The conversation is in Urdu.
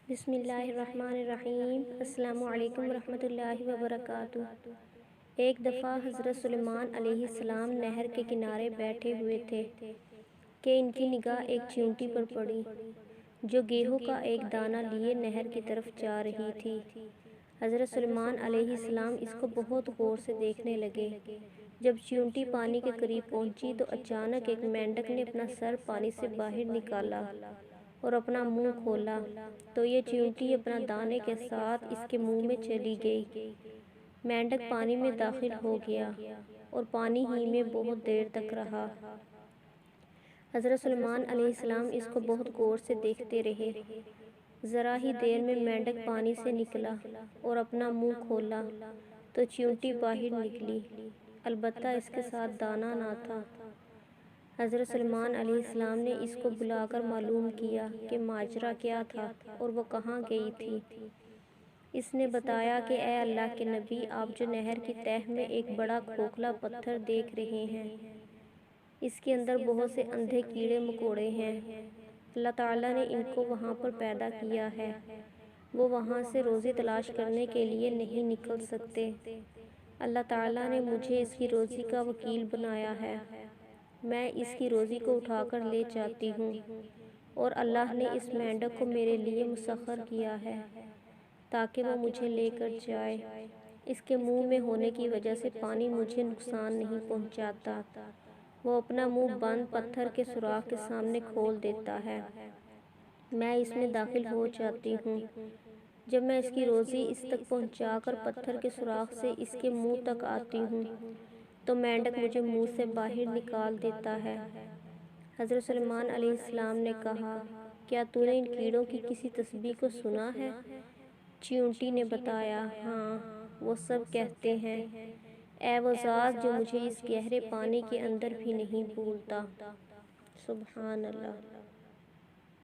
بسم اللہ الرحمن الرحیم۔ السلام علیکم ورحمۃ اللہ وبرکاتہ۔ ایک دفعہ حضرت سلیمان علیہ السلام نہر کے کنارے بیٹھے ہوئے تھے کہ ان کی نگاہ ایک چیونٹی پر پڑی جو گیہوں کا ایک دانہ لیے نہر کی طرف جا رہی تھی۔ حضرت سلیمان علیہ السلام اس کو بہت غور سے دیکھنے لگے۔ جب چیونٹی پانی کے قریب پہنچی تو اچانک ایک مینڈک نے اپنا سر پانی سے باہر نکالا اور اپنا منہ کھولا تو یہ چیونٹی اپنا دانے کے ساتھ اس کے منہ میں چلی گئی۔ مینڈک پانی میں داخل ہو گیا اور پانی ہی میں بہت دیر تک رہا۔ حضرت سلیمان علیہ السلام اس کو بہت غور سے دیکھتے رہے۔ ذرا ہی دیر میں مینڈک پانی سے نکلا اور اپنا منہ کھولا تو چیونٹی باہر نکلی، البتہ اس کے ساتھ دانہ نہ تھا۔ حضرت سلیمان علیہ السلام نے اس کو بلا کر معلوم کیا کہ ماجرا کیا تھا اور وہ کہاں گئی تھی۔ اس نے بتایا کہ اے اللہ کے نبی، آپ جو نہر کی تہہ میں ایک بڑا کھوکھلا پتھر دیکھ رہے ہیں، اس کے اندر بہت سے اندھے کیڑے مکوڑے ہیں۔ اللہ تعالیٰ نے ان کو وہاں پر پیدا کیا ہے، وہ وہاں سے روزی تلاش کرنے کے لیے نہیں نکل سکتے۔ اللہ تعالیٰ نے مجھے اس کی روزی کا وکیل بنایا ہے، میں اس کی روزی کو اٹھا کر لے جاتی ہوں، اور اللہ نے اس مینڈک کو میرے لیے مسخر کیا ہے تاکہ وہ مجھے لے کر جائے۔ اس کے منہ میں ہونے کی وجہ سے پانی مجھے نقصان نہیں پہنچاتا، وہ اپنا منہ بند پتھر کے سوراخ کے سامنے کھول دیتا ہے، میں اس میں داخل ہو جاتی ہوں۔ جب میں اس کی روزی اس تک پہنچا کر پتھر کے سوراخ سے اس کے منہ تک آتی ہوں تو مینڈک مجھے منہ سے باہر نکال دیتا ہے۔ حضرت سلیمان علیہ السلام نے کہا، کیا تو نے ان کیڑوں کی کسی تسبیح کو سنا ہے؟ چیونٹی نے بتایا، ہاں، وہ سب کہتے ہیں، اے وہ ذات جو مجھے اس گہرے پانی کے اندر بھی نہیں بھولتا۔ سبحان اللہ۔